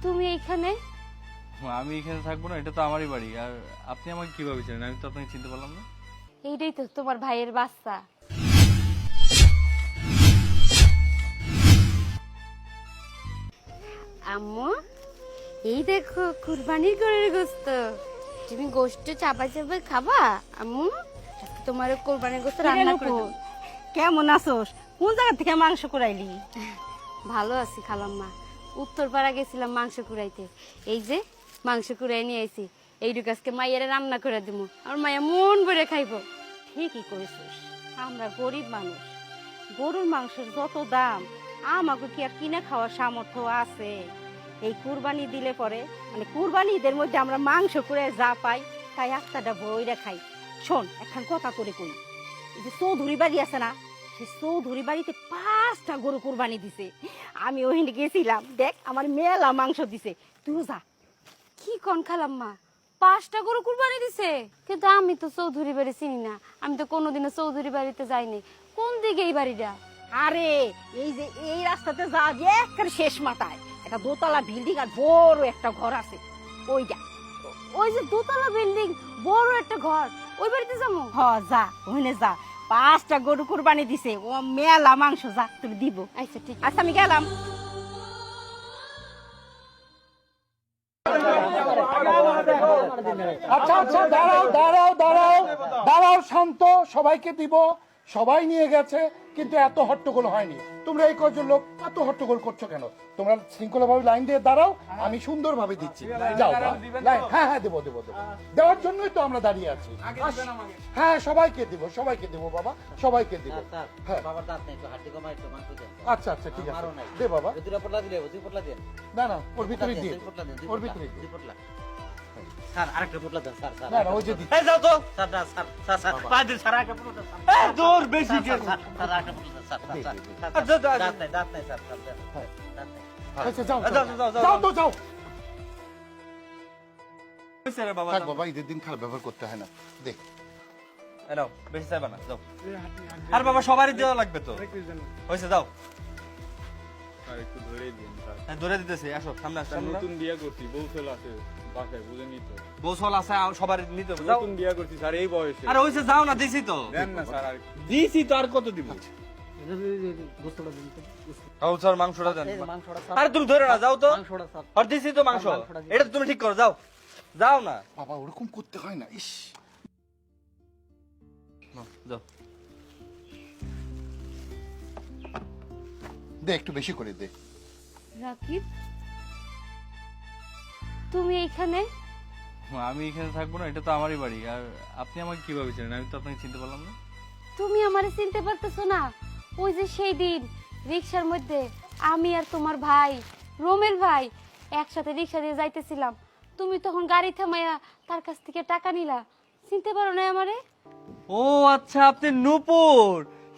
তুমি এখানে? আমি এখানে থাকবো না, এটা তো আমারই বাড়ি। আর আপনি আমাকে কিভাবে চেনেন? আমি তো আপনাকে চিনতে পারলাম না। এইটাই তো তোমার ভাইয়ের বাচ্চা। আম্মু, এই দেখো কুরবানির গরুর গোশত। তুমি গোশত চাপা চাপা খাবা আম্মু? আজকে তোমার কুরবানির গোশত রান্না করে দেব। কেমন আছোস? কোন জায়গা থেকে মাংস কুড়াইলি? ভালো আছি খালাম্মা। উত্তরপাড়া গেছিলাম মাংস কুড়াইতে। এই যে মাংস কুড়াই নিয়ে আইছি। এইটুকু আজকে মাইয়ারে রান্না করে দিব। আর মাইয়া মন ভরে খাইবো। ঠিকই করেছিস, আমরা গরিব মানুষ, গরুর মাংসের যত দাম, আমাকে কি আর কিনে খাওয়ার সামর্থ্য আছে? এই কুরবানি দিলে পরে, মানে কুরবানি ঈদের মধ্যে আমরা মাংস করে যা পাই তাই একটাটা বইরা খাই। শোন, এখন কথা করে কই, এই যে চৌধুরী বাড়ি আছে না, সেই চৌধুরী বাড়িতে 5টা গরু কুরবানি দিছে। আমি ওখানে গেছিলাম, দেখ আমার মেলা মাংস দিছে, তুইও যা। কি কোন খালাম্মা, 5টা গরু কুরবানি দিছে? কিন্তু আমি তো চৌধুরী বাড়ি চিনি না। আমি তো কোনোদিনও চৌধুরী বাড়িতে যাইনি। কোন দিকে এই বাড়িটা? আরে এই যে এই রাস্তাতে যা যে একেবারে শেষ মাথায় একটা দোতলা বিল্ডিং আর বড় একটা ঘর আছে, ওইটা। ওই যে দোতলা বিল্ডিং, বড় একটা ঘর, ওই বাড়িতে যাবো? হ, যা ওখানে যা। 5টা গরু কুরবানি দিছে, ও মেলা মাংস, যা তোর দিব। আচ্ছা ঠিক আচ্ছা আমি গেলাম। আচ্ছা আচ্ছা, দাঁড়াও দাঁড়াও দাঁড়াও দাঁড়াও, শান্ত। সবাইকে দিব, সবাই নিয়ে গেছে, কিন্তু এত হট্টগোল হয়নি। তোমরা এই কজন লোক এত হট্টগোল করছো কেন? তোমরা শৃঙ্খলাভাবে লাইন দিয়ে দাঁড়াও, আমি সুন্দরভাবে দিচ্ছি। যাও লাইন। হ্যাঁ হ্যাঁ, দেবো দেবো দেবো, দেওয়ার জন্যই তো আমরা দাঁড়িয়ে আছি। হ্যাঁ সবাইকে দিব বাবা, সবাইকে দিব। হ্যাঁ আচ্ছা আচ্ছা, ঠিক আছে, দে বাবা। না না, ওর ভিতরে দিয়ে, ওর ভিতরে দিয়ে। স্যার আরেকটা পোটলা দেন স্যার। না না, ওই যে দিচ্ছি। এই যাও তো স্যার, না স্যার স্যার স্যার পাঁচ দিন স্যার আরেকটা পোটলা দেন। এই দূর বেশি কে স্যার আরেকটা পোটলা দেন স্যার স্যার। দাঁত নাই স্যার স্যার দাঁত নাই। আচ্ছা যাও যাও, যাও, যাও, যাও তো যাও। হইছে রে বাবা। থাক বাবা, ঈদের দিন খারাপ ব্যবহার করতে হয় না। দেখ এই নাও, বেশি চাইবা না, যাও। আর বাবা সবারই দেওয়া লাগবে তো। হইছে, যাও। আর একটু ধরেই দিন স্যার। হ্যাঁ ধরে দিতেছি, আসো সামনে আসো। নতুন বিয়ে করছি, বউ ছেলে আছে বাসায়, বুঝেনি তো। বৌসল আছে, সবার নিতে হবে, যাও। নতুন বিয়ে করছি স্যার, এই বয়সে। আরে হইছে, যাও না, দিছি তো। দেন না স্যার, আর দিছি তো, আর কত দিব? আও স্যার, মাংসটা দেন। মাংসটা আরে তুমি ধরে না, যাও তো। মাংসটা স্যার। আর দিছি তো মাংস, এটা তো তুমি ঠিক করো, যাও। যাও না, বাবা, ওরকম করতে হয় না। ইস, যাও। দে একটু বেশি করে দে। রাকিব, তুমি এখানে? আমি এখানে থাকবো না, এটা তো আমারই বাড়ি। আর আপনি আমাকে কিভাবে চেনেন? আমি তো আপনাকে চিনতে পারলাম না। তুমি আমারে চিনতে পারতেছো না? ওই যে সেই দিন রিক্সার মধ্যে আমি আর তোমার ভাই রোমেল ভাই একসাথে রিক্সা দিয়ে যাইতেছিলাম। তুমি তখন গাড়ি থামাইয়া তার কাছ থেকে টাকা নিলা। চিনতে পারো না আমারে? ও আচ্ছা, আপনি নূপুর।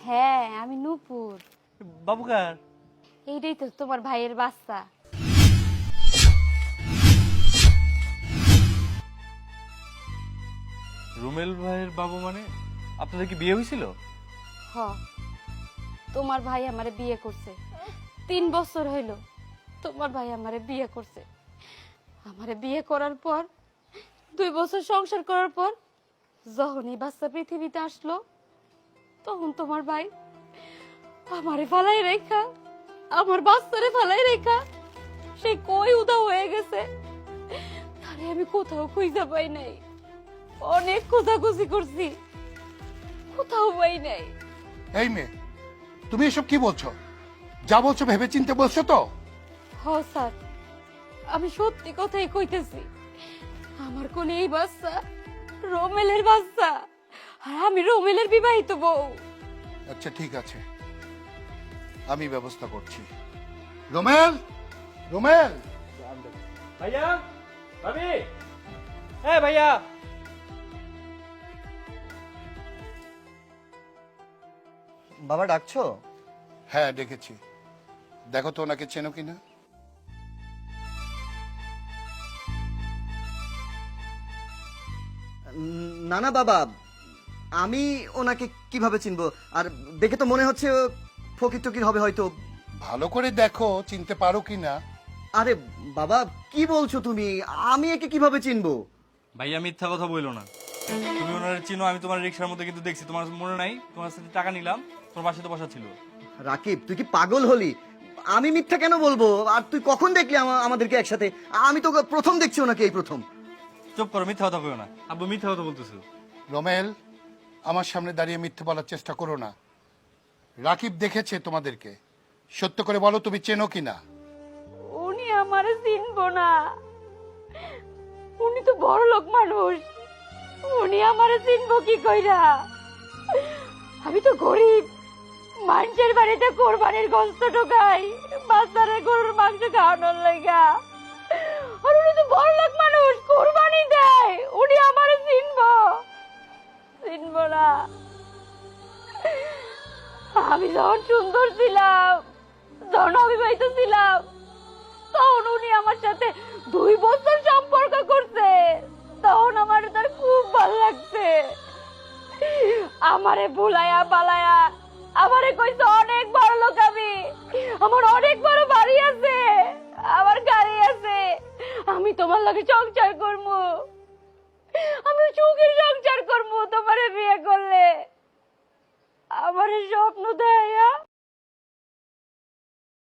হ্যাঁ, আমি নূপুর। বাবুকার এইটাই তো তোমার ভাইয়ের বাচ্চা। রুমেল ভাইয়ের বাবু মানে? আপনাদের কি বিয়ে হয়েছিল? হ, তোমার ভাই আমারে বিয়ে করছে। 3 বছর হইল তোমার ভাই আমারে বিয়ে করছে। আমারে বিয়ে করার পর 2 বছর সংসার করার পর যখনই বাচ্চা পৃথিবীতে আসলো, তখন তোমার ভাই আমারে ফালাই রেখা, আমার বাচ্চারে ফালাই রেখা সে কই উধাও হয়ে গেছে। তারে আমি কোথাও খুঁজে পাই নাই। অনেক খোঁজাখুঁজি করছি, কোথাও পাই নাই। এই মেয়ে, তুমি এসব কি বলছো? যা বলছো ভেবে চিনতে বলছো তো? হ স্যার, আমি সত্যি কথাই কইতেছি। আমার কোন এই বাচ্চা রোমেলের বাচ্চা, আর আমি রোমেলের বিবাহিত বউ। আচ্ছা ঠিক আছে, আমি ব্যবস্থা করছি। রোমেল, রোমেল, ভাইয়া, ভাবি, হ্যাঁ ভাইয়া। বাবা ডাকছো? হ্যাঁ ডেকেছি। দেখো তো ওনাকে চেনো কিনা। না না বাবা, আমি ওনাকে কিভাবে চিনবো? আর দেখে তো মনে হচ্ছে ও ফকির টকির হবে হয়তো। ভালো করে দেখো, চিনতে পারো কিনা। আরে বাবা কি বলছো তুমি? আমি একে কিভাবে চিনবো? ভাইয়া মিথ্যা কথা বইলো না। তুমি ওনার চিনো, আমি তোমার রিক্সার মধ্যে কিন্তু দেখছি। তোমার মনে নাই? তোমার সাথে টাকা নিলাম, তোমার বাসায় তো বসা ছিল। রাকিব তুই কি পাগল হলি? আমি মিথ্যা কেন বলবো? আর তুই কখন দেখলি আমাদেরকে একসাথে? আমি তো প্রথম দেখছি ওনাকে, এই প্রথম। চুপ করো, মিথ্যা কথা কইও না। আব্বু মিথ্যা কথা বলতেছো। রমেল, আমার সামনে দাঁড়িয়ে মিথ্যে বলার চেষ্টা করো না। রাকিব দেখেছে তোমাদেরকে, সত্য করে বলো তুমি চেনো কিনা? উনি আমারে চিনবো না, উনি তো বড় লোক মানুষ, উনি আমারে চিনবো কি কইরা? আমি তো গরিব, মানুষের বাড়িতে কোরবানির গোশত ঢোকাই বাচ্চারা গরুর মাংস খাওয়ানোর লাগা। আর উনি তো বড় লোক মানুষ, কোরবানি দেয়, উনি আমারে চিনবো? চিনবো না। আমি যখন সুন্দর ছিলাম, যখন অবিবাহিত ছিলাম, তখন উনি আমার সাথে 2 বছর সম্পর্ক করছে, তখন আমার তার খুব ভালো লাগছে। আমারে ভুলায়া পালায়া আমারে কইছে অনেক বড় লোক আমি, আমার অনেক বড় বাড়ি আছে, আমার গাড়ি আছে, আমি তোমার লগে সংসার করবো, আমি সুখের সংসার